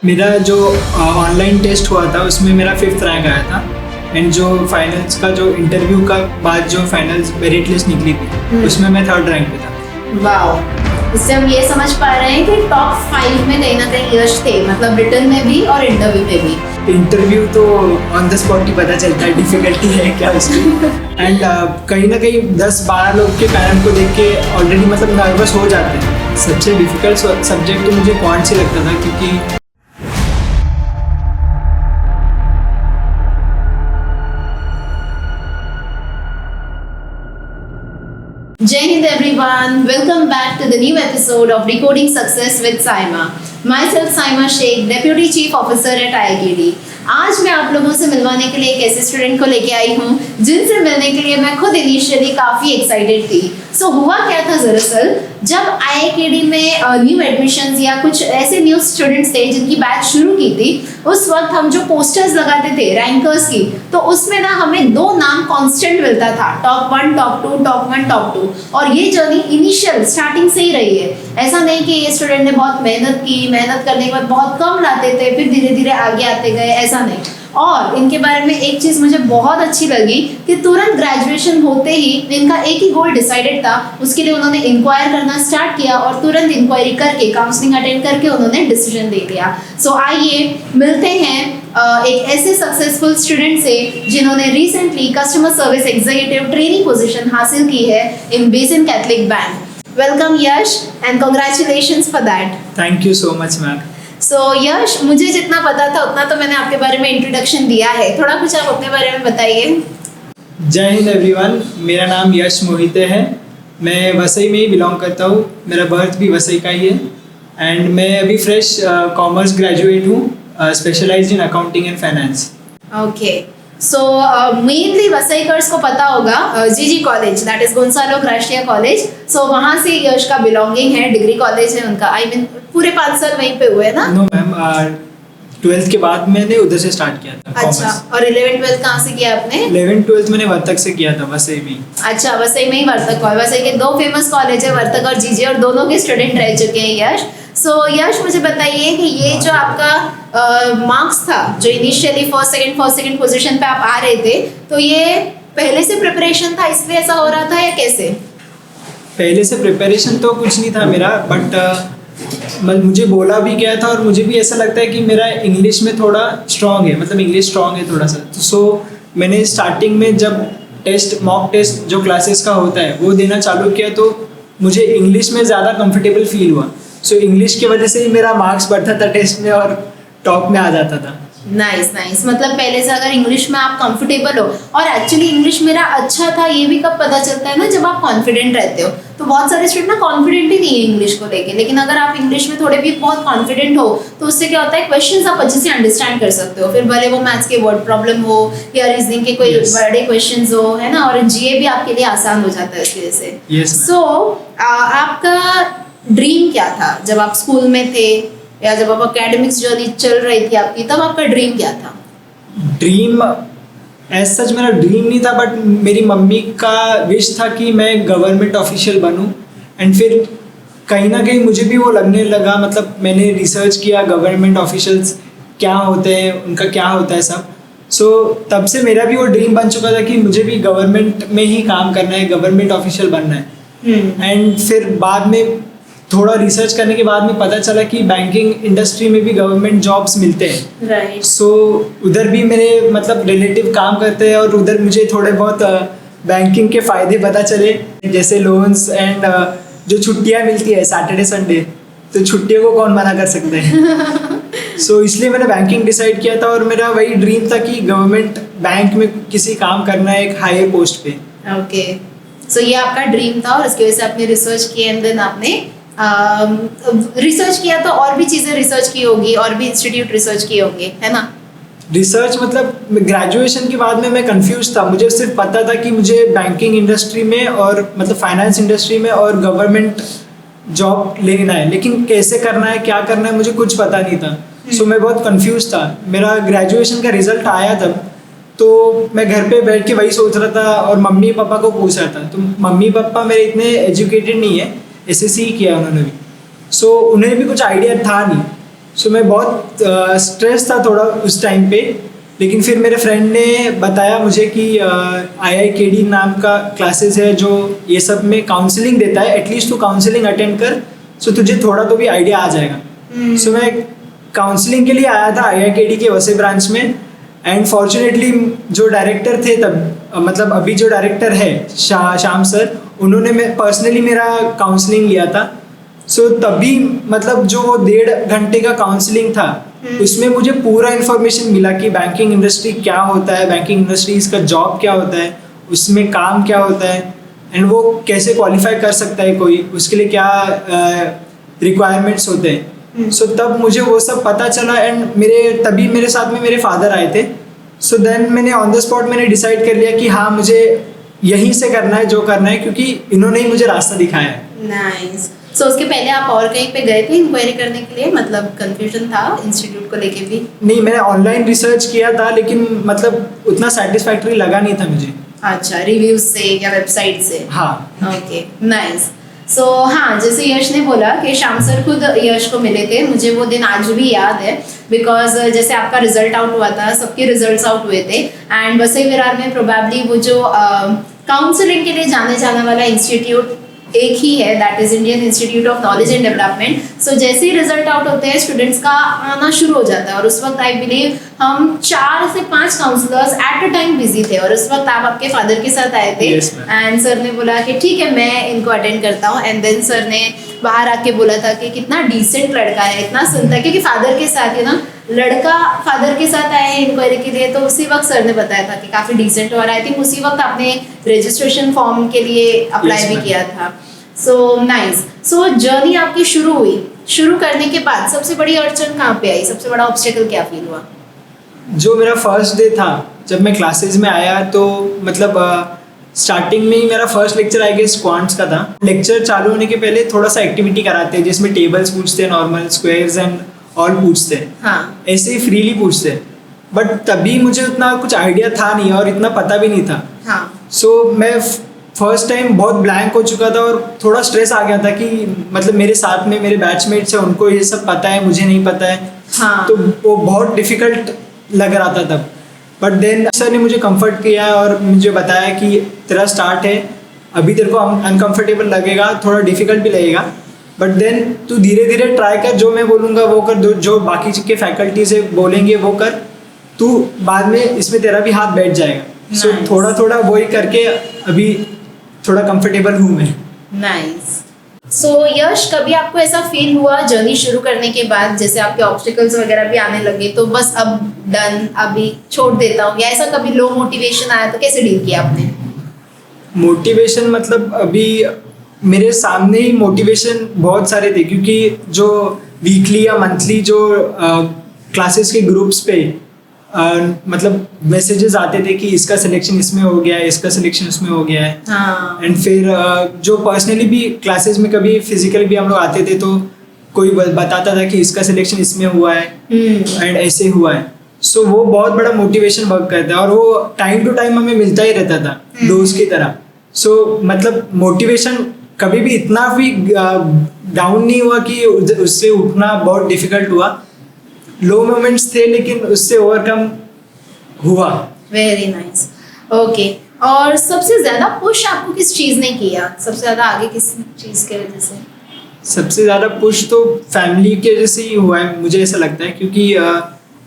मेरा जो online test हुआ था उसमें मेरा 5th रैंक आया था। एंड जो फाइनल्स का जो इंटरव्यू का बाद जो फाइनल्स मेरिट लिस्ट निकली थी उसमें मैं 3rd रैंक पे था। वाह, इससे हम ये समझ पा रहे हैं कि टॉप 5 में कहीं ना कहीं यश थे, मतलब रिटर्न में भी और इंटरव्यू में भी। इंटरव्यू तो ऑन द स्पॉट ही पता चलता है डिफिकल्टी है क्या उसकी। एंड कहीं ना कहीं 10-12 लोग के पैनल को देख के ऑलरेडी मतलब नर्वस हो जाते हैं। सबसे डिफिकल्ट सब्जेक्ट तो मुझे क्वांट ही लगता था, क्योंकि Jai Hind everyone, welcome back to the new episode of Decoding Success with Saima. Myself Saima Sheikh, Deputy Chief Officer at IIKD. आज मैं आप लोगों से मिलवाने के लिए एक ऐसे स्टूडेंट को लेके आई हूँ जिनसे मिलने के लिए मैं खुद इनिशियली काफ़ी एक्साइटेड थी। सो हुआ क्या था, दरअसल जब IIKD में न्यू एडमिशन्स या कुछ ऐसे न्यू स्टूडेंट्स थे जिनकी बैच शुरू की थी, उस वक्त हम जो पोस्टर्स लगाते थे रैंकर्स की, तो उसमें ना हमें 2 नाम कांस्टेंट मिलता था, टॉप 1 टॉप 2, टॉप 1 टॉप 2। और ये जर्नी इनिशियल स्टार्टिंग से ही रही है। ऐसा नहीं कि ये स्टूडेंट ने बहुत मेहनत की, मेहनत करने के बाद बहुत कम लाते थे फिर धीरे धीरे आगे आते गए, ऐसा नहीं। और इनके बारे में एक चीज़ मुझे बहुत अच्छी लगी कि तुरंत ग्रेजुएशन होते ही इनका एक ही गोल डिसाइडेड था, उसके लिए उन्होंने इंक्वायर करना स्टार्ट किया और तुरंत इंक्वायरी करके काउंसलिंग अटेंड करके उन्होंने डिसीजन दे लिया। सो आइए मिलते हैं एक ऐसे सक्सेसफुल स्टूडेंट से जिन्होंने recently customer service executive training position हासिल की है in Bassein catholic bank. Welcome Yash and congratulations for that. Thank you so much ma'am. So Yash, मुझे जितना पता था उतना तो मैंने आपके बारे में इंट्रोडक्शन दिया है, थोड़ा कुछ आप अपने बारे में बताइए। जय हिंद एवरीवन, मेरा नाम यश मोहिते है। मैं वसई में ही बिलोंग करता हूँ, मेरा बर्थ भी वसई का ही है। एंड मैं अभी फ्रेश कॉमर्स ग्रेजुएट हूँ, specialised in accounting and finance. Okay, so mainly वसईकर्स को पता होगा GG college, that is Gonsalo Garcia college. So वहाँ से यश का बिलोंगिंग है, डिग्री कॉलेज है उनका। आई मीन पूरे 5 साल वहीं पे हुए ना? नो मैम, 12th के बाद मैंने उधर से स्टार्ट किया था। अच्छा, और 11th-12th कहाँ से किया आपने? 11th-12th मैंने वर्तक से किया था, वसई में। अच्छा, वसई में ही वर्तक कॉलेज। वसई के 2 फेमस कॉलेज है, वर्तक और जीजी, और दोनों के स्टूडेंट रह चुके हैं यश। सो यश, मुझे बताइए कि ये जो आपका मार्क्स था, जो इनिशियली फर्स्ट सेकंड पोजीशन पे आप आ रहे थे, तो ये पहले से प्रिपरेशन था इसलिए ऐसा हो रहा था या कैसे? पहले से प्रिपरेशन तो कुछ नहीं था मेरा, बट मुझे बोला भी गया था और मुझे भी ऐसा लगता है कि मेरा इंग्लिश में थोड़ा स्ट्रॉन्ग है, मतलब इंग्लिश स्ट्रॉन्ग है थोड़ा सा। सो मैंने स्टार्टिंग में जब मॉक टेस्ट जो क्लासेस का होता है वो देना चालू किया, तो मुझे इंग्लिश में ज़्यादा कंफर्टेबल फील हुआ। सो इंग्लिश की वजह से ही मेरा मार्क्स बढ़ता था टेस्ट में और टॉप में आ जाता था। नाइस नाइस, मतलब पहले से अगर इंग्लिश में आप कंफर्टेबल हो, और एक्चुअली इंग्लिश मेरा अच्छा था ये भी कब पता चलता है ना, जब आप कॉन्फिडेंट रहते हो। तो बहुत सारे स्टूडेंट ना कॉन्फिडेंट ही नहीं है इंग्लिश को लेके, लेकिन अगर आप इंग्लिश में थोड़े भी बहुत कॉन्फिडेंट हो तो उससे क्या होता है, क्वेश्चंस आप अच्छे से अंडरस्टैंड कर सकते हो, फिर भले वो मैथ्स के वर्ड प्रॉब्लम हो या रीजनिंग के कोई बड़े क्वेश्चंस हो, है ना, और जीए भी आपके लिए आसान हो जाता है इस वजह से। सो आपका ड्रीम क्या था जब आप स्कूल में थे या जब आप एकेडमिक्स जर्नी चल रही थी आपकी, तब आपका ड्रीम क्या था? ड्रीम एज सच मेरा ड्रीम नहीं था, बट मेरी मम्मी का विश था कि मैं गवर्नमेंट ऑफिशियल बनूं। एंड फिर कहीं ना कहीं मुझे भी वो लगने लगा, मतलब मैंने रिसर्च किया गवर्नमेंट ऑफिशियल्स क्या होते हैं, उनका क्या होता है सब। सो तब से मेरा भी वो ड्रीम बन चुका था कि मुझे भी गवर्नमेंट में ही काम करना है, गवर्नमेंट ऑफिशियल बनना है। एंड फिर बाद में थोड़ा रिसर्च करने के बाद में पता चला कि बैंकिंग इंडस्ट्री में भी गवर्नमेंट जॉब्स मिलते हैं। राइट। सो उधर भी मेरे मतलब रिलेटिव काम करते हैं और उधर मुझे थोड़े बहुत बैंकिंग के फ़ायदे पता चले, जैसे लोन्स एंड जो छुट्टियां मिलती है सैटरडे संडे, तो छुट्टियों को कौन मना कर सकते हैं। सो इसलिए मैंने बैंकिंग डिसाइड किया था और मेरा वही ड्रीम था कि गवर्नमेंट बैंक में किसी काम करना है एक हायर पोस्ट पे। ओके, सो ये आपका ड्रीम था और इसकी वजह से आपने रिसर्च किया एंड देन आपने रिसर्च किया, तो और भी चीज़ें रिसर्च की होगी और भी इंस्टीट्यूट रिसर्च किए होंगे, है ना? रिसर्च मतलब ग्रेजुएशन के बाद में मैं कंफ्यूज था। मुझे सिर्फ पता था कि मुझे बैंकिंग इंडस्ट्री में और मतलब फाइनेंस इंडस्ट्री में और गवर्नमेंट जॉब लेना है, लेकिन कैसे करना है, क्या करना है, मुझे कुछ पता नहीं था। सो मैं बहुत कंफ्यूज था। मेरा ग्रेजुएशन का रिजल्ट आया तब, तो मैं घर पे बैठ के वही सोच रहा था और मम्मी पापा को पूछ रहा था। तो मम्मी पापा मेरे इतने एजुकेटेड नहीं है, SSC किया उन्होंने भी, सो उन्हें भी कुछ आइडिया था नहीं। सो मैं बहुत स्ट्रेस था थोड़ा उस टाइम पे, लेकिन फिर मेरे फ्रेंड ने बताया मुझे कि IIKD नाम का क्लासेस है जो ये सब में काउंसलिंग देता है, एटलीस्ट तू काउंसलिंग अटेंड कर, सो तुझे थोड़ा तो भी आइडिया आ जाएगा। सो मैं काउंसलिंग के लिए आया था IIKD के वसई ब्रांच में, एंड फॉर्चुनेटली जो डायरेक्टर थे तब, मतलब अभी जो डायरेक्टर है श्याम सर, उन्होंने पर्सनली मेरा काउंसलिंग लिया था। सो तभी मतलब जो वो 1.5 घंटे का काउंसलिंग था उसमें मुझे पूरा इन्फॉर्मेशन मिला कि बैंकिंग इंडस्ट्री क्या होता है, बैंकिंग इंडस्ट्री इसका जॉब क्या होता है, उसमें काम क्या होता है, एंड वो कैसे क्वालिफाई कर सकता है कोई, उसके लिए क्या रिक्वायरमेंट्स होते हैं। सो तब मुझे वो सब पता चला, एंड तभी मेरे साथ में मेरे फादर आए थे। सो देन मैंने ऑन द स्पॉट मैंने डिसाइड कर लिया कि हाँ मुझे यहीं से करना है जो करना है, क्योंकि इन्होंने ही मुझे रास्ता दिखाया है। नाइस। सो उसके पहले आप और कहीं पे गए थे इंक्वायरी करने के लिए, मतलब कंफ्यूजन था इंस्टीट्यूट को लेके भी? नहीं, मैंने ऑनलाइन रिसर्च किया था, लेकिन मतलब उतना सेटिस्फैक्टरी लगा नहीं था मुझे। अच्छा, रिव्यूज से या वेबसाइट से? हाँ। Okay, nice. सो हाँ, जैसे यश ने बोला कि श्याम सर खुद यश को मिले थे, मुझे वो दिन आज भी याद है, बिकॉज जैसे आपका रिजल्ट आउट हुआ था, सबके रिजल्ट्स आउट हुए थे, एंड वसई विरार में प्रोबेबली वो जो काउंसलिंग के लिए जाने जाने वाला इंस्टीट्यूट एक ही है, that is Indian Institute of Knowledge and Development. So जैसे ही रिजल्ट आउट होते हैं स्टूडेंट्स का आना शुरू हो जाता है, और उस वक्त आई बिलीव हम 4 से 5 counsellors at a time busy थे, और उस वक्त आप आपके फादर के साथ आए थे। एंड सर ने बोला कि ठीक है मैं इनको अटेंड करता हूँ, एंड देन सर ने बाहर आके बोला था कि कितना डिसेंट लड़का है, इतना सुनता है, क्योंकि फादर के साथ ना लड़का फादर के साथ आए हैं इंक्वायरी के लिए, तो उसी वक्त सर ने बताया था कि काफ़ी डिसेंट, और आई थिंक उसी वक्त आपने रजिस्ट्रेशन फॉर्म के लिए अप्लाई भी किया था। So nice. सो जर्नी आपकी शुरू हुई, शुरू करने के बाद सबसे बड़ी अड़चन कहाँ पे आई, सबसे बड़ा ऑब्स्टेकल क्या फील हुआ? जो मेरा फर्स्ट डे था जब मैं क्लासेस में आया, तो मतलब स्टार्टिंग में ही मेरा first lecture I guess quants का था। लेक्चर चालू होने के पहले थोड़ा सा एक्टिविटी कराते हैं, जिसमें टेबल्स पूछते हैं, नॉर्मल स्क्वायर्स एंड ऑल पूछते हैं। हाँ। ऐसे ही फ्रीली पूछते हैं, बट तभी मुझे उतना कुछ आइडिया था नहीं और इतना पता भी नहीं था। हाँ। सो मैं फर्स्ट टाइम बहुत ब्लैंक हो चुका था, और थोड़ा स्ट्रेस आ गया था कि मतलब मेरे साथ में मेरे बैचमेट्स हैं, उनको ये सब पता है, मुझे नहीं पता है। हाँ। तो वो बहुत डिफ़िकल्ट लग रहा था तब। बट देन सर ने मुझे कंफर्ट किया और मुझे बताया कि तेरा स्टार्ट है, अभी तेरे को अनकंफर्टेबल लगेगा, थोड़ा डिफ़िकल्ट भी लगेगा, बट देन तू धीरे धीरे ट्राई कर, जो मैं बोलूँगा वो कर, जो बाकी के फैकल्टीज बोलेंगे वो कर, तू बाद में इसमें तेरा भी हाथ बैठ जाएगा। सो थोड़ा थोड़ा वही करके अभी थोड़ा कंफर्टेबल हूँ मैं। नाइस। सो यश, कभी आपको ऐसा फील हुआ जर्नी शुरू करने के बाद, जैसे आपके ऑब्स्टिकल्स वगैरह भी आने लगे, तो बस अब डन, अभी छोड़ देता हूँ, या ऐसा कभी लो मोटिवेशन आया तो कैसे डील किया आपने? मोटिवेशन मतलब अभी मेरे सामने ही मोटिवेशन बहुत सारे थे, क्योंकि जो वीकली या मंथली जो क्लासेस के ग्रुप्स पे मतलब मैसेजेस आते थे कि इसका सिलेक्शन इसमें हो गया है, इसका सिलेक्शन इसमें हो गया है। हाँ। एंड फिर जो पर्सनली भी क्लासेस में कभी फिजिकली भी हम लोग आते थे, तो कोई बताता था कि इसका सिलेक्शन इसमें हुआ है एंड ऐसे हुआ है। सो वो बहुत बड़ा मोटिवेशन वर्क करता है, और वो टाइम टू टाइम हमें मिलता ही रहता था डोज की तरह। सो मतलब मोटिवेशन कभी भी इतना भी डाउन नहीं हुआ कि उससे उठना बहुत डिफिकल्ट हुआ। लो मोमेंट्स थे, लेकिन उससे ओवरकम हुआ। Very nice. ओके, और सबसे ज्यादा पुश आपको किस चीज ने किया, सबसे ज्यादा आगे किस चीज के वजह से? सबसे ज़्यादा पुश तो फैमिली के वजह से ही हुआ है, मुझे ऐसा लगता है, क्योंकि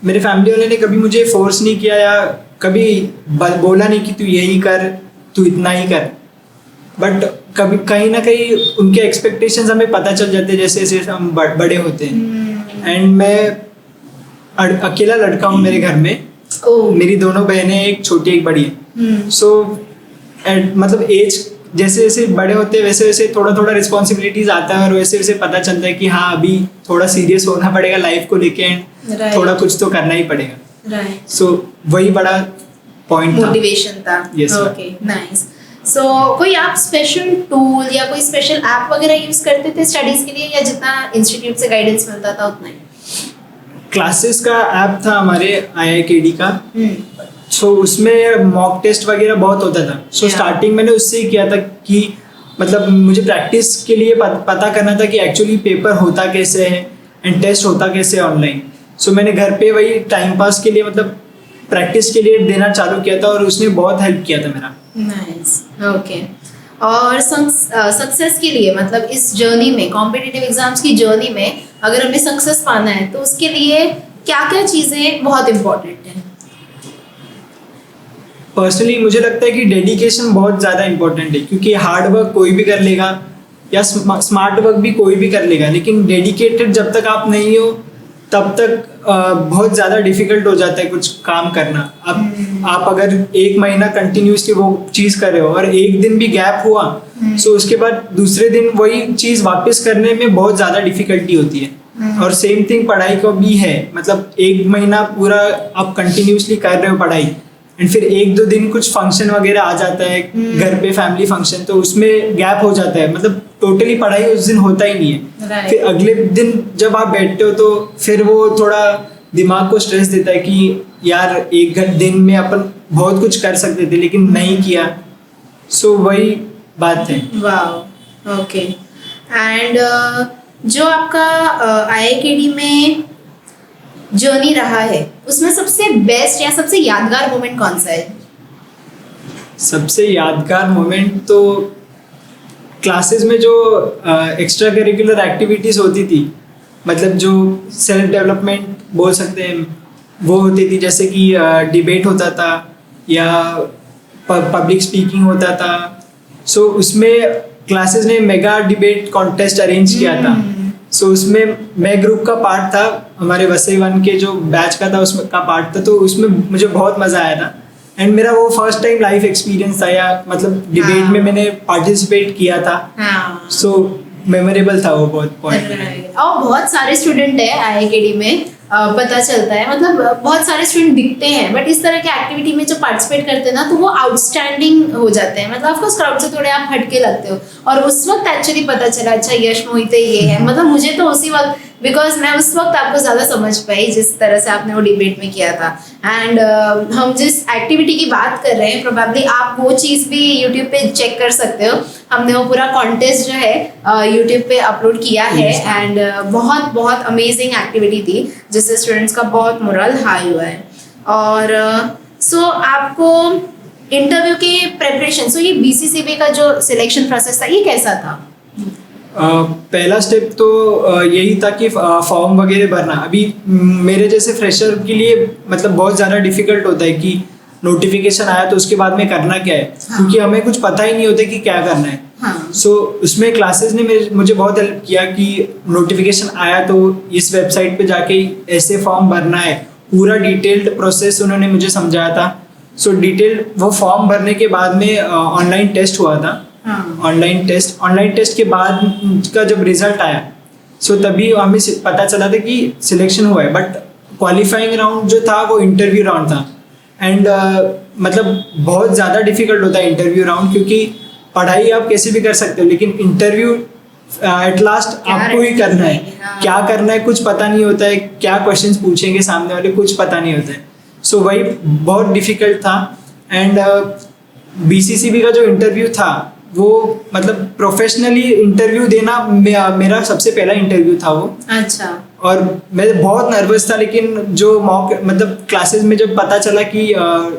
मेरे फैमिली वाले ने कभी मुझे फोर्स नहीं किया या कभी बोला नहीं कि तू यही कर, तू इतना ही कर, बट कभी कहीं ना कहीं उनके एक्सपेक्टेशंस हमें पता चल जाते हैं जैसे जैसे हम बड़े होते हैं। एंड मैं अकेला लड़का हूँ मेरे घर में। मेरी दोनों बहनें, एक छोटी एक बड़ी है। सो मतलब एज जैसे जैसे बड़े होते हैं वैसे वैसे थोड़ा थोड़ा रिस्पॉन्सिबिलिटीज आता है, और वैसे वैसे पता चलता है कि हाँ अभी थोड़ा सीरियस होना पड़ेगा लाइफ को लेके, एंड थोड़ा कुछ तो करना ही पड़ेगा। सो वही बड़ा पॉइंट था, मोटिवेशन था। Okay, nice. सो कोई आप स्पेशल टूल या कोई स्पेशल ऐप वगैरह यूज करते थे स्टडीज के लिए, या जितना इंस्टीट्यूट से गाइडेंस मिलता था उतना ही? क्लासेस का ऐप था हमारे IIKD का। सो उसमें मॉक टेस्ट वगैरह बहुत होता था। सो स्टार्टिंग मैंने उससे ही किया था कि मतलब मुझे प्रैक्टिस के लिए पता करना था कि एक्चुअली पेपर होता कैसे है, एंड टेस्ट होता कैसे ऑनलाइन। सो मैंने घर पे वही टाइम पास के लिए मतलब प्रैक्टिस के लिए देना चालू किया था और उसने बहुत हेल्प किया था मेरा। Nice, okay. और सक्सेस के लिए मतलब इस जर्नी में, कॉम्पिटिटिव एग्जाम्स की जर्नी में अगर हमें सक्सेस पाना है तो उसके लिए क्या क्या चीज़ें बहुत इम्पोर्टेंट हैं? पर्सनली मुझे लगता है कि डेडिकेशन बहुत ज़्यादा इंपॉर्टेंट है, क्योंकि हार्ड वर्क कोई भी कर लेगा या स्मार्ट वर्क भी कोई भी कर लेगा, लेकिन डेडिकेटेड जब तक आप नहीं हो तब तक बहुत ज़्यादा डिफिकल्ट हो जाता है कुछ काम करना। अब आप अगर 1 महीना कंटिन्यूसली वो चीज़ कर रहे हो और एक दिन भी गैप हुआ सो उसके बाद दूसरे दिन वही चीज़ वापस करने में बहुत ज़्यादा डिफिकल्टी होती है। और सेम थिंग पढ़ाई का भी है, मतलब 1 महीना पूरा आप कंटिन्यूसली कर रहे हो पढ़ाई एंड फिर 1-2 दिन कुछ फंक्शन वगैरह आ जाता है घर पे, फैमिली फंक्शन, तो उसमें गैप हो जाता है, मतलब टोटली पढ़ाई उस दिन होता ही नहीं है। Right. फिर अगले दिन जब आप बैठते हो तो फिर वो थोड़ा दिमाग को स्ट्रेस देता है कि यार 1 दिन में अपन बहुत कुछ कर सकते थे लेकिन नहीं किया। सो वही बात है। वाह, ओके। एंड जो आपका IIKD में जर्नी रहा है उसमें सबसे बेस्ट या सबसे यादगार मोमेंट कौन सा है? सबसे यादगार मोमेंट तो क्लासेस में जो एक्स्ट्रा करिकुलर एक्टिविटीज़ होती थी, मतलब जो सेल्फ डेवलपमेंट बोल सकते हैं वो होती थी, जैसे कि डिबेट होता था या पब्लिक स्पीकिंग होता था। सो उसमें क्लासेस ने मेगा डिबेट कॉन्टेस्ट अरेंज किया था। सो उसमें मैं ग्रुप का पार्ट था, हमारे वसई 1 के जो बैच का था उसमें का पार्ट था, तो उसमें मुझे बहुत मज़ा आया था एंड मेरा वो फर्स्ट टाइम लाइफ एक्सपीरियंस था, या मतलब डिबेट में मैंने पार्टिसिपेट किया था। सो मेमोरेबल था वो बहुत पॉइंट। और बहुत सारे स्टूडेंट है IIKD में, पता चलता है मतलब बहुत सारे स्टूडेंट दिखते हैं बट इस तरह के एक्टिविटी में जो पार्टिसिपेट करते हैं ना तो वो आउटस्टैंडिंग हो जाते हैं, मतलब ऑफकोर्स क्राउड से थोड़े आप हटके लगते हो। और उस वक्त एक्चुअली पता चला अच्छा यश मोहिते ये है, मतलब मुझे तो उसी वक्त, बिकॉज मैं उस वक्त आपको ज़्यादा समझ पाई जिस तरह से आपने वो डिबेट में किया था। एंड हम जिस एक्टिविटी की बात कर रहे हैं प्रोबेबली आप वो चीज़ भी यूट्यूब पे चेक कर सकते हो। हमने वो पूरा कॉन्टेस्ट जो है यूट्यूब पे अपलोड किया है एंड बहुत बहुत अमेजिंग एक्टिविटी थी जिससे स्टूडेंट्स का बहुत मोरल हाई हुआ है। और सो आपको इंटरव्यू के प्रेपरेशन, सो ये BCCB का जो सिलेक्शन प्रोसेस था ये कैसा था? पहला स्टेप तो यही था कि फॉर्म वगैरह भरना। अभी मेरे जैसे फ्रेशर के लिए मतलब बहुत ज़्यादा डिफिकल्ट होता है कि नोटिफिकेशन आया तो उसके बाद में करना क्या है, क्योंकि हमें कुछ पता ही नहीं होता कि क्या करना है। सो उसमें क्लासेस ने मुझे बहुत हेल्प किया कि नोटिफिकेशन आया तो इस वेबसाइट पे जाके ऐसे फॉर्म भरना है, पूरा डिटेल्ड प्रोसेस उन्होंने मुझे समझाया था। सो डिटेल्ड वो फॉर्म भरने के बाद में ऑनलाइन टेस्ट हुआ था। ऑनलाइन टेस्ट के बाद का जब रिजल्ट आया सो तभी हमें पता चला था कि सिलेक्शन हुआ है। बट क्वालिफाइंग राउंड जो था वो इंटरव्यू राउंड था एंड मतलब बहुत ज़्यादा डिफिकल्ट होता है इंटरव्यू राउंड, क्योंकि पढ़ाई आप कैसे भी कर सकते हो लेकिन इंटरव्यू एट लास्ट आपको ही करना है। क्या करना है कुछ पता नहीं होता है, क्या क्वेश्चंस पूछेंगे सामने वाले कुछ पता नहीं होता है। सो वही बहुत डिफिकल्ट था। एंड BCCB का जो इंटरव्यू था वो मतलब प्रोफेशनली इंटरव्यू देना मेरा सबसे पहला इंटरव्यू था वो। अच्छा। और मैं बहुत नर्वस था, लेकिन जो मॉक मतलब क्लासेस में जब पता चला कि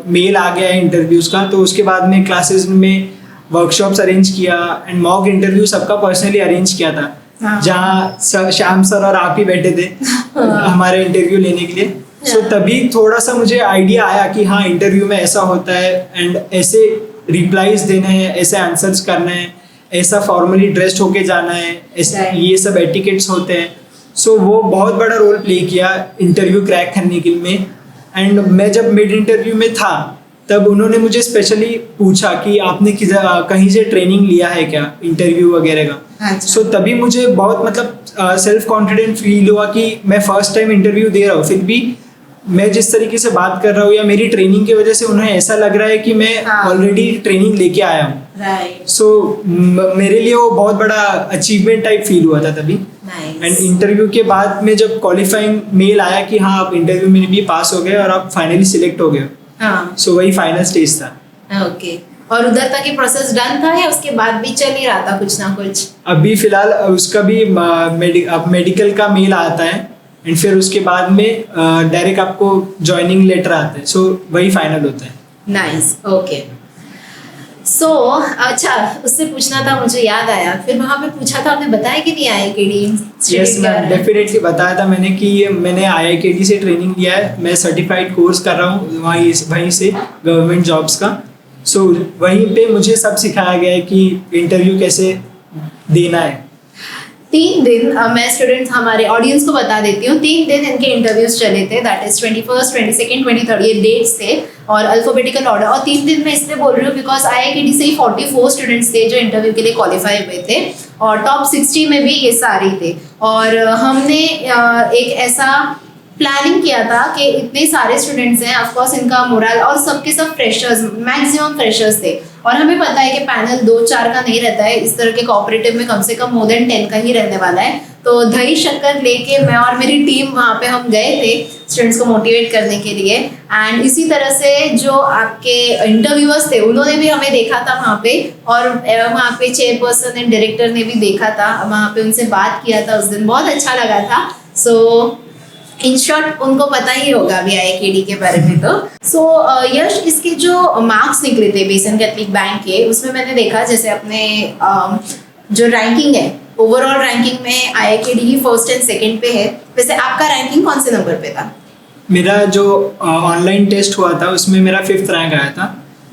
मेल आ गया है इंटरव्यूज़ का, तो उसके बाद में क्लासेस में वर्कशॉप्स अरेंज किया एंड मॉक इंटरव्यू सबका पर्सनली अरेंज किया था, जहाँ श्याम सर और आप ही बैठे थे हमारे इंटरव्यू लेने के लिए। सो तभी थोड़ा सा मुझे आइडिया आया कि हाँ इंटरव्यू में ऐसा होता है एंड ऐसे रिप्लाईज देने हैं, ऐसे आंसर्स करना है, ऐसा फॉर्मली ड्रेस्ड होके जाना है, ऐसे ये सब एटिकेट्स होते हैं। सो वो बहुत बड़ा रोल प्ले किया इंटरव्यू क्रैक करने के लिए। एंड मैं जब मिड इंटरव्यू में था तब उन्होंने मुझे स्पेशली पूछा कि आपने कहीं से ट्रेनिंग लिया है क्या इंटरव्यू वगैरह का। सो तभी मुझे बहुत मतलब सेल्फ कॉन्फिडेंट फील हुआ कि मैं फर्स्ट टाइम इंटरव्यू दे रहा हूँ, फिर भी मैं जिस तरीके से बात कर रहा हूँ या मेरी ट्रेनिंग की वजह से उन्हें ऐसा लग रहा है कि मैं ऑलरेडी ट्रेनिंग लेके आया हूँ। सो मेरे लिए वो बहुत बड़ा अचीवमेंट टाइप फील हुआ था तभी। एंड इंटरव्यू के बाद में जब क्वालिफाइंग मेल आया कि हाँ आप इंटरव्यू में भी पास हो गए और आप फाइनली सिलेक्ट हो गए, सो वही फाइनल स्टेज था। ओके। और उधर तक ये प्रोसेस डन था या उसके बाद भी चल ही रहा था कुछ ना कुछ? अभी फिलहाल उसका भी मेडिकल का मेल आता है एंड फिर उसके बाद में डायरेक्ट आपको ज्वाइनिंग लेटर आता है, सो वही फाइनल होता है। Nice, okay. सो अच्छा, उससे पूछना था, मुझे याद आया, फिर वहाँ पे पूछा था, आपने बताया कि नहीं IIKD? यस मैम, डेफिनेटली बताया था मैंने कि मैंने IIKD से ट्रेनिंग लिया है, मैं सर्टिफाइड कोर्स कर रहा हूँ वहीं से गवर्नमेंट जॉब्स का। सो वहीं पे मुझे सब सिखाया गया है कि इंटरव्यू कैसे देना है। 3 दिन मैं स्टूडेंट्स हमारे ऑडियंस को बता देती हूँ, 3 दिन इनके इंटरव्यूज चले थे, that is 21st, 22nd, 23rd, ये डेट्स थे और अल्फाबेटिकल ऑर्डर। और 3 दिन मैं इसलिए बोल रही हूँ बिकॉज IIKD से ही 44 स्टूडेंट्स थे जो इंटरव्यू के लिए क्वालिफाई हुए थे और टॉप 60 में भी ये सारे थे। और हमने एक ऐसा प्लानिंग किया था कि इतने सारे स्टूडेंट्स हैं, ऑफकोर्स इनका मोरल, और सबके सब फ्रेशर्स, मैक्सिमम फ्रेशर्स थे। और हमें पता है कि पैनल 2-4 का नहीं रहता है, इस तरह के कोऑपरेटिव में कम से कम मोर देन 10 का ही रहने वाला है। तो दही शक्कर लेके मैं और मेरी टीम वहाँ पे हम गए थे स्टूडेंट्स को मोटिवेट करने के लिए। एंड इसी तरह से जो आपके इंटरव्यूअर्स थे उन्होंने भी हमें देखा था वहाँ पे, और वहाँ पे चेयरपर्सन एंड डायरेक्टर ने भी देखा था, वहाँ पे उनसे बात किया था उस दिन, बहुत अच्छा लगा था। सो इन शॉर्ट उनको पता ही होगा अभी IIKD के बारे में। तो सो यश, इसके जो मार्क्स निकले थे बेसन कैथलिक बैंक के, उसमें मैंने देखा जैसे अपने जो रैंकिंग है, ओवरऑल रैंकिंग में IIKD he 1st and 2nd पे है। वैसे आपका रैंकिंग कौन से नंबर पे था? मेरा जो ऑनलाइन टेस्ट हुआ था उसमें मेरा 5th रैंक आया था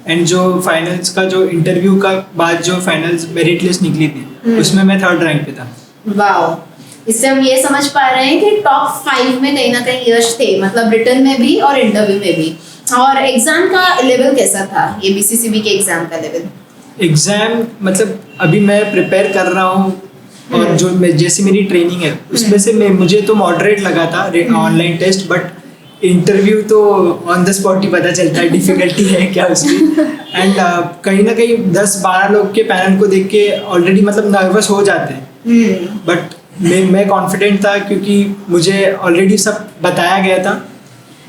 एंड जो फाइनल्स का जो इंटरव्यू का बाद जो फाइनल्स मेरिट लिस्ट निकली थी उसमें मैं 3rd रैंक पे था। वाओ, इससे हम ये समझ पा रहे हैं कि टॉप 5 में कहीं ना कहीं यश थे, मतलब रिटन में भी और इंटरव्यू में भी। और एग्जाम का लेवल कैसा था, ये BCCB के एग्जाम का लेवल? एग्जाम मतलब अभी मैं प्रिपेयर कर रहा हूँ और जो जैसी मेरी ट्रेनिंग है उसमें से मुझे तो मॉडरेट लगा था ऑनलाइन टेस्ट, बट इंटरव्यू तो ऑन द स्पॉट ही पता चलता है डिफिकल्टी है क्या उसकी। एंड कहीं ना कहीं 10-12 लोग के पैनल को देख के ऑलरेडी मतलब नर्वस हो जाते हैं, बट मैं कॉन्फिडेंट था क्योंकि मुझे ऑलरेडी सब बताया गया था,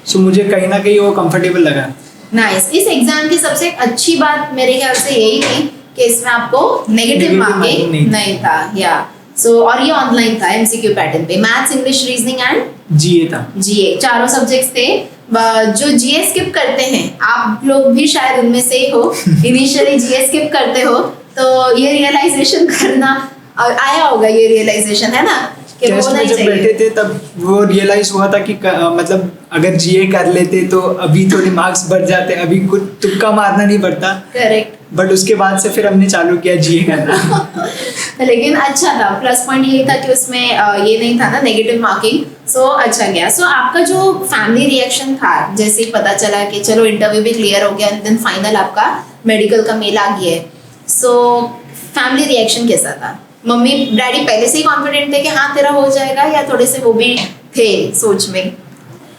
सो मुझे कहीं ना कहीं वो कंफर्टेबल लगा। नाइस। इस एग्जाम की सबसे अच्छी बात मेरे ख्याल से यही थी कि इसमें आपको नेगेटिव मार्किंग नहीं था, या सो और ये ऑनलाइन था MCQ पैटर्न पे, maths, English, reasoning and GA था। GA चारों सब्जेक्ट्स थे। जो GA स्किप करते हैं, आप लोग भी शायद उनमें से ही हो, इनिशियली GA स्किप करते हो, तो ये रियलाइजेशन करना आया होगा, ये रियलाइजेशन है ना कि टेस्ट में जब बैठे थे तब वो रियलाइज हुआ था कि मतलब अगर GA कर लेते तो अभी थोड़े मार्क्स बढ़ जाते, अभी कुछ तुक्का मारना नहीं पड़ता। करेक्ट। बट उसके बाद से फिर हमने चालू किया GA करना। लेकिन अच्छा था, प्लस पॉइंट ये था कि उसमें ये नहीं था ना नेगेटिव मार्किंग, सो अच्छा गया। सो आपका जो फैमिली रिएक्शन था जैसे ही पता चला कि चलो इंटरव्यू भी क्लियर हो गया एंड देन फाइनल आपका मेडिकल का मेल आ गया है, सो फैमिली रिएक्शन कैसा था? मम्मी डैडी पहले से ही कॉन्फिडेंट थे कि हाँ तेरा हो जाएगा, या थोड़े से वो भी थे सोच में?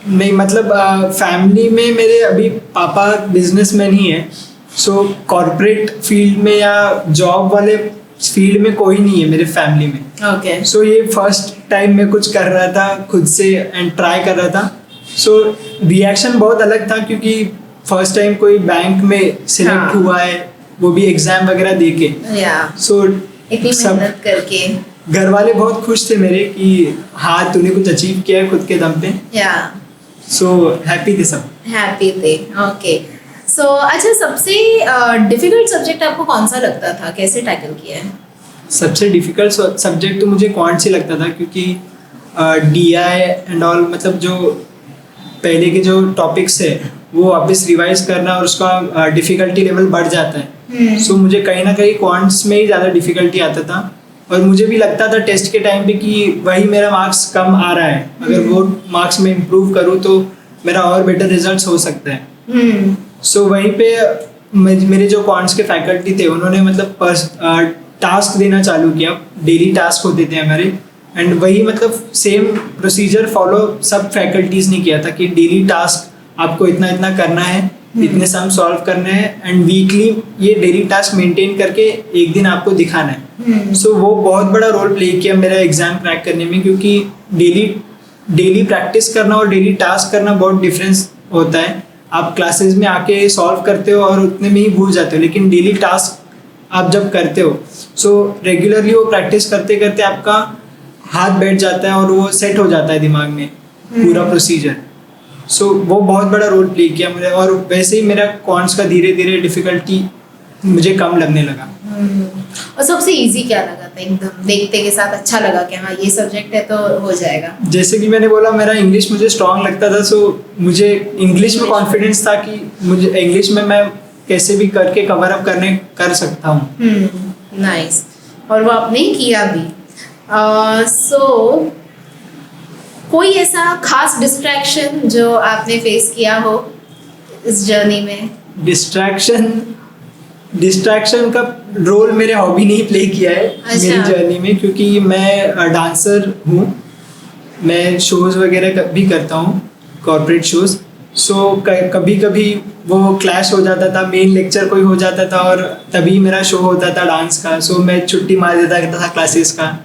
नहीं मतलब फैमिली में मेरे अभी पापा बिजनेसमैन ही है, सो कॉर्पोरेट फील्ड में या जॉब वाले फील्ड में कोई नहीं है मेरे फैमिली में। ओके। सो ये फर्स्ट टाइम मैं कुछ कर रहा था खुद से एंड ट्राई कर रहा था, सो रिएक्शन बहुत अलग था क्योंकि फर्स्ट टाइम कोई बैंक में सिलेक्ट हुआ है, वो भी एग्जाम वगैरह दे के। सो इतनी मेहनत करके घर वाले बहुत खुश थे मेरे कि हाँ तूने कुछ अचीव किया है खुद के दम पे, सो हैप्पी थे सब। हैप्पी थे, ओके। सो अच्छा, सबसे डिफिकल्ट सब्जेक्ट आपको कौन सा लगता था, कैसे टैकल किया है? सबसे डिफिकल्ट सब्जेक्ट तो मुझे क्वांट से लगता था क्योंकि DI एंड ऑल, मतलब जो पहले के जो टॉपिक्स है वो वापस रिवाइज करना और उसका डिफिकल्टी लेवल बढ़ जाता है। सो मुझे कहीं ना कहीं क्वांट्स में ही ज़्यादा डिफिकल्टी आता था और मुझे भी लगता था टेस्ट के टाइम पे कि वही मेरा मार्क्स कम आ रहा है, अगर वो मार्क्स में इम्प्रूव करूँ तो मेरा और बेटर रिजल्ट्स हो सकता है। सो वहीं पे मेरे जो क्वांट्स के फैकल्टी थे उन्होंने मतलब टास्क देना चालू किया, डेली टास्क होते थे हमारे, एंड वही मतलब सेम प्रोसीजर फॉलो सब फैकल्टीज ने किया था कि डेली टास्क आपको इतना इतना करना है, इतने सम सॉल्व करने हैं एंड वीकली ये डेली टास्क मेंटेन करके एक दिन आपको दिखाना है। सो वो बहुत बड़ा रोल प्ले किया मेरा एग्जाम क्रैक करने में, क्योंकि डेली प्रैक्टिस करना और डेली टास्क करना बहुत डिफरेंस होता है। आप क्लासेस में आके सॉल्व करते हो और उतने में ही भूल जाते हो, लेकिन डेली टास्क आप जब करते हो सो रेगुलरली वो प्रैक्टिस करते करते आपका हाथ बैठ जाता है और वो सेट हो जाता है दिमाग में पूरा प्रोसीजर। सो वो बहुत बड़ा रोल प्ले किया मुझे, और वैसे ही मेरा कॉन्स का धीरे धीरे डिफिकल्टी मुझे कम लगने लगा। और सबसे इजी क्या लगा था, एकदम देखते के साथ अच्छा लगा कि हाँ ये सब्जेक्ट है तो हो जाएगा? जैसे कि मैंने बोला मेरा इंग्लिश मुझे स्ट्रांग लगता था, सो मुझे इंग्लिश में कॉन्फिडेंस था कि मुझे इंग्लिश में मैं कैसे भी करके कवर अप कर सकता हूँ। नाइस, और वो आपने किया भी। सो कोई ऐसा खास डिस्ट्रैक्शन जो आपने फेस किया हो इस जर्नी में? डिस्ट्रैक्शन का रोल मेरे हॉबी ने ही प्ले किया है मेरी जर्नी में, क्योंकि मैं डांसर हूँ, मैं शोज़ वगैरह भी करता हूँ, कॉर्पोरेट शोज़। सो कभी कभी वो क्लैश हो जाता था, मेन लेक्चर कोई हो जाता था और तभी मेरा शो होता था डांस का। सो मैं छुट्टी मार देता था क्लासेस का,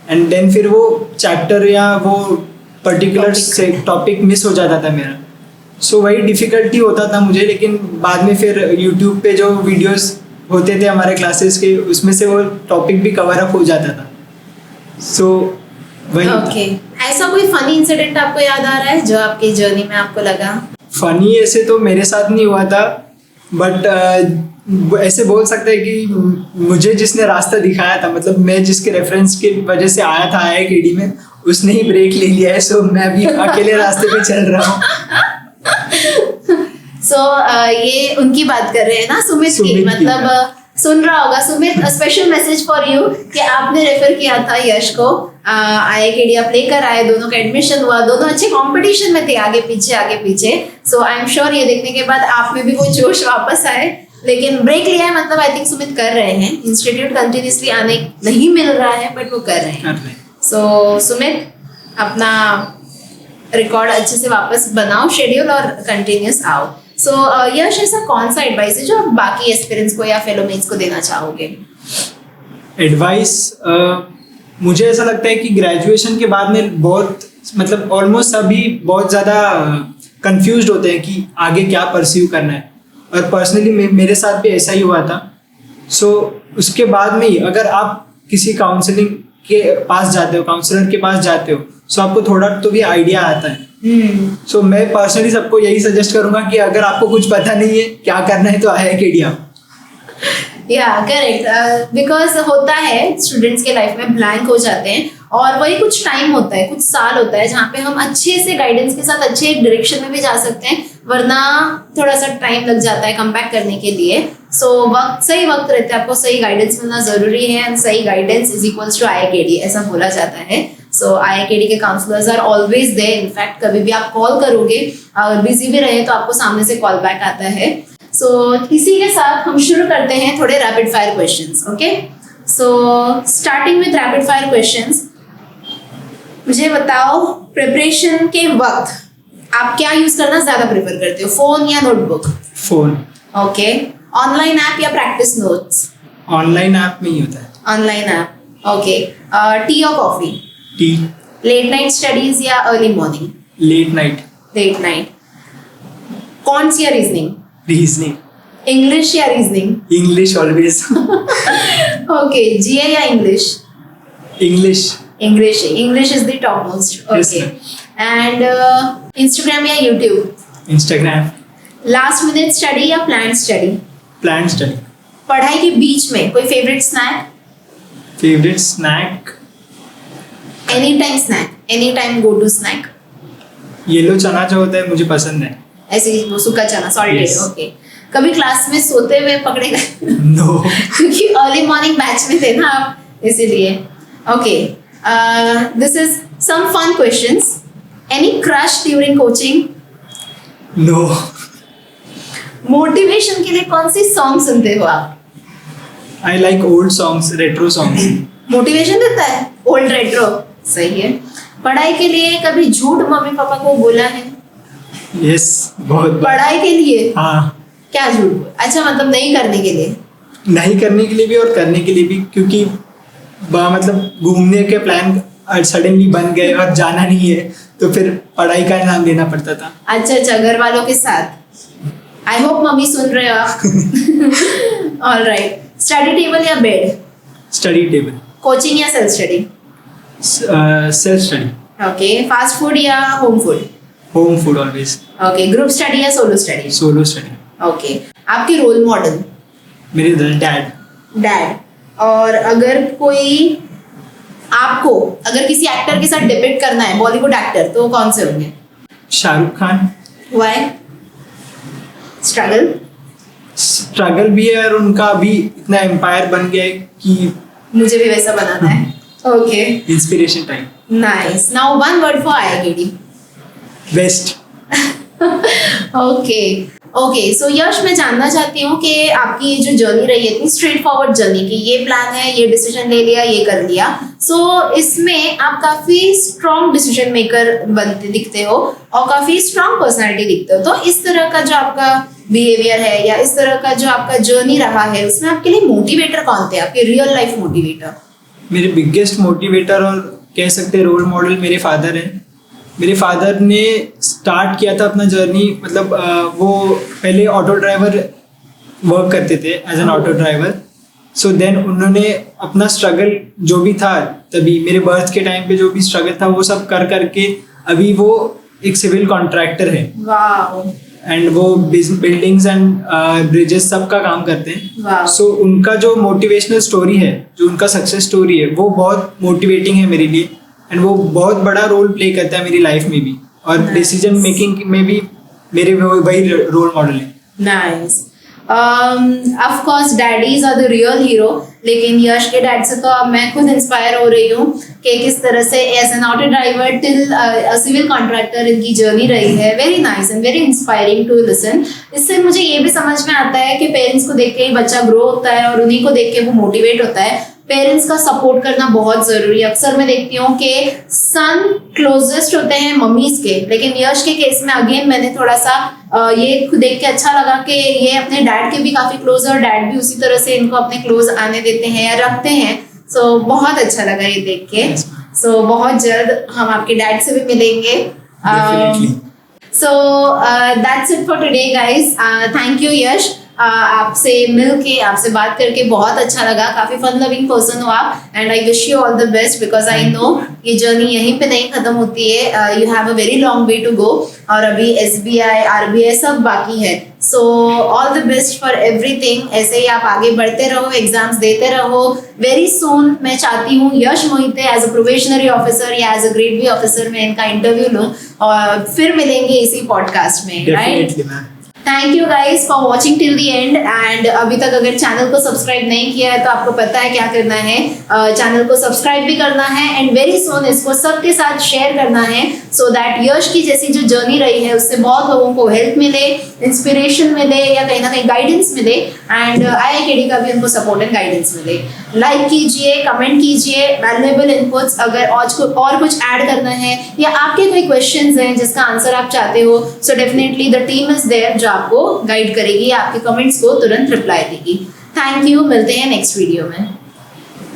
एंड देन फिर वो चैप्टर या वो पर्टिकुलर टॉपिक मिस हो जाता था मेरा। सो वही डिफ़िकल्टी होता था मुझे, लेकिन बाद में फिर यूट्यूब पे जो वीडियोस होते थे हमारे क्लासेस के, उसमें से वो टॉपिक भी कवर अप हो जाता था। सो वही ओके। ऐसा कोई फनी इंसिडेंट आपको याद आ रहा है जो आपकी जर्नी में आपको लगा? फनी ऐसे तो मेरे साथ नहीं हुआ था, बट ऐसे बोल सकते हैं कि मुझे जिसने रास्ता दिखाया था, मतलब मैं जिसके रेफरेंस की वजह से आया था IIKD में, उसने ही ब्रेक ले लिया है। सो मैं भी अकेले रास्ते पे चल रहा हूँ। सो ये उनकी बात कर रहे हैं ना, सुमित की, मतलब सुन रहा होगा Sumit, special message for you कि आपने रेफर किया था यश को IIKD, आप लेकर आए, दोनों का एडमिशन हुआ, दोनों अच्छे कंपटीशन में थे, आगे पीछे। सो आई एम श्योर ये देखने के बाद आप में भी वो जोश वापस आए, लेकिन ब्रेक लिया है, मतलब आई थिंक सुमित कर रहे हैं, इंस्टीट्यूट कंटिन्यूसली आने नहीं मिल रहा है बट वो कर रहे हैं। सो सुमित, अपना रिकॉर्ड अच्छे से वापस बनाओ, शेड्यूल, और कंटिन्यूस आओ। सो यश, ऐसा कौन सा एडवाइस है जो आप बाकी एस्पिरेंट्स को या फेलोमेट्स को देना चाहोगे? एडवाइस मुझे ऐसा लगता है कि ग्रेजुएशन के बाद में बहुत, मतलब ऑलमोस्ट सभी बहुत ज़्यादा कंफ्यूज्ड होते हैं कि आगे क्या परस्यू करना है, और पर्सनली मेरे साथ भी ऐसा ही हुआ था। सो उसके बाद में ही अगर आप किसी काउंसलिंग के पास जाते हो, काउंसलर के पास जाते हो, सो आपको थोड़ा तो भी आइडिया आता है। सो मैं पर्सनली सबको यही सजेस्ट करूंगा कि अगर आपको कुछ पता नहीं है क्या करना है तो IIKD आओ। या करेक्ट, बिकॉज होता है स्टूडेंट्स के लाइफ में ब्लैंक हो जाते हैं, और वही कुछ टाइम होता है, कुछ साल होता है जहाँ पे हम अच्छे से गाइडेंस के साथ अच्छे डायरेक्शन में भी जा सकते हैं, वरना थोड़ा सा टाइम लग जाता है कम बैक करने के लिए। सो सही वक्त रहते हैं, आपको सही गाइडेंस मिलना जरूरी है, एंड सही guidance is equals to IIKD, ऐसा बोला जाता है। सो IIKD के counsellors are always there. In fact कभी भी आप कॉल करोगे, अगर बिजी भी रहे तो आपको सामने से कॉल बैक आता है। सो इसी के साथ हम शुरू करते हैं थोड़े rapid fire questions. Okay, so starting with rapid fire questions, मुझे बताओ प्रिपरेशन के वक्त आप क्या यूज करना ज्यादा प्रेफर करते हो, फोन या notebook? Phone. Okay, online app या प्रैक्टिस नोट्स? ऑनलाइन ऐप में ही होता है। Online app. ओके, टी और coffee? Tea. Late night studies या early morning? Late night. Late night. Quants या रीजनिंग? रीजनिंग। इंग्लिश या reasoning? English always. Okay, GA या English? English. English is the topmost. Okay. And Instagram या YouTube? Instagram. Last minute study या planned study? Planned study. पढ़ाई के बीच में कोई favorite snack? Favorite snack? Anytime snack. Anytime go to snack. Yellow चना जो होता है मुझे पसंद है। ऐसे ही वो सूखा चना, सॉल्टेड। Yes. ओके, कभी क्लास में सोते हुए पकड़े गए? No. क्योंकि अर्ली मॉर्निंग बैच में थे ना आप, इसीलिए। Okay, this is some fun questions. Any crush during coaching? No. Motivation के लिए कौन सी सॉन्ग सुनते हो आप? I like old songs, retro songs. Motivation देता है ओल्ड रेट्रो, सही है। पढ़ाई के लिए कभी झूठ मम्मी पापा को बोला है? Yes, बहुत बार। पढ़ाई के लिए? हाँ। क्या झूठ बोला? अच्छा, मतलब नहीं करने के लिए? नहीं करने के लिए भी और करने के लिए भी, क्योंकि मतलब घूमने के प्लान सडनली बन गए और जाना नहीं है, तो फिर पढ़ाई का नाम लेना पड़ता था। अच्छा, घर वालों के साथ? आई होप मम्मी सुन रहे हो आप। ऑलराइट, स्टडी टेबल या बेड? Study table. कोचिंग या self study? Self study. Okay, fast food या home food? Home food always. Okay, group study या solo study? Solo study. Okay, आपके रोल मॉडल? मेरे dad. Dad. और अगर कोई आपको अगर किसी एक्टर के साथ डिपिक्ट करना है, बॉलीवुड एक्टर, तो कौन से होंगे? Shahrukh Khan. Why? Struggle? Struggle भी है और उनका अभी इतना एम्पायर बन गया है कि मुझे भी वैसा बनाना है। Okay, inspiration type. Nice. Now one word for IIKD। Best. Okay okay, so Yash, मैं जानना चाहती हूँ कि आपकी ये जो जर्नी रही है, इतनी स्ट्रेट फॉरवर्ड जर्नी की, ये प्लान है, ये डिसीजन ले लिया, ये कर लिया, सो इसमें आप काफी स्ट्रॉन्ग डिसीजन मेकर बनते दिखते हो और काफी स्ट्रॉन्ग पर्सनालिटी दिखते हो। तो इस तरह का जो आपका बिहेवियर है या इस तरह का जो आपका जर्नी रहा है, उसमें आपके लिए मोटिवेटर कौन थे, आपके रियल लाइफ मोटिवेटर? मेरे बिगेस्ट मोटिवेटर और कह सकते हैं रोल मॉडल मेरे फादर हैं। मेरे फादर ने स्टार्ट किया था अपना जर्नी, मतलब वो पहले ऑटो ड्राइवर वर्क करते थे as an auto driver. So then उन्होंने अपना स्ट्रगल जो भी था तभी मेरे बर्थ के टाइम पे जो भी स्ट्रगल था वो सब कर करके अभी वो एक सिविल कॉन्ट्रैक्टर है। वाओ। एंड वो बिल्डिंग्स एंड ब्रिजेस सब का काम करते हैं। वाह। सो उनका जो मोटिवेशनल स्टोरी है, जो उनका सक्सेस स्टोरी है, वो बहुत मोटिवेटिंग है मेरे लिए एंड वो बहुत बड़ा रोल प्ले करता है मेरी लाइफ में भी और डिसीजन मेकिंग में भी मेरे वही रोल मॉडल है। Nice. Of course daddies are the real hero, लेकिन यश के डैड से तो अब मैं खुद इंस्पायर हो रही हूँ कि किस तरह से as an auto driver till civil contractor इनकी जर्नी रही है। Very nice and very inspiring to listen. इससे मुझे ये भी समझ में आता है कि पेरेंट्स को देख के ही बच्चा ग्रो होता है और उन्हीं को देख के वो मोटिवेट होता है। पेरेंट्स का सपोर्ट करना बहुत जरूरी है। अक्सर मैं देखती हूँ कि सन क्लोजेस्ट होते हैं मम्मीज के, लेकिन यश के केस में अगेन मैंने थोड़ा सा ये देख के अच्छा लगा कि ये अपने डैड के भी काफी क्लोज है और डैड भी उसी तरह से इनको अपने क्लोज आने देते हैं या रखते हैं। सो बहुत अच्छा लगा ये देख के। सो बहुत जल्द हम आपके डैड से भी मिलेंगे। So that's it for today guys. Thank you Yash. आपसे मिलके, आपसे बात करके बहुत अच्छा लगा। काफी फन लविंग पर्सन हो आप and I wish you all the best because I know ये जर्नी यहीं पे नहीं खत्म होती है। You have a very long way to go और अभी SBI RBI सब बाकी है। So all the best for everything. ऐसे ही आप आगे बढ़ते रहो, एग्जाम्स देते रहो। वेरी सून मैं चाहती हूँ Yash Mohite as a probationary officer या as a grade B officer में इनका इंटरव्यू लूँ और फिर मिलेंगे इसी पॉडकास्ट में, right? Thank you guys for watching till the end. And अभी तक अगर चैनल को सब्सक्राइब नहीं किया है तो आपको पता है क्या करना है। चैनल को सब्सक्राइब भी करना है एंड वेरी सून इसको सबके साथ शेयर करना है सो दैट यश की जैसी जो जर्नी रही है उससे बहुत लोगों को हेल्प मिले, इंस्पिरेशन मिले या कहीं ना कहीं गाइडेंस मिले एंड IIKD का भी उनको सपोर्ट एंड गाइडेंस मिले। लाइक कीजिए, कमेंट कीजिए, वैल्यूएबल इनपुट्स। अगर और कुछ ऐड करना है या आपके कोई क्वेश्चंस हैं जिसका आंसर आप चाहते हो, so definitely the team is there जो आपको गाइड करेगी, आपके कमेंट्स को तुरंत रिप्लाई देगी। थैंक यू, मिलते हैं नेक्स्ट वीडियो में।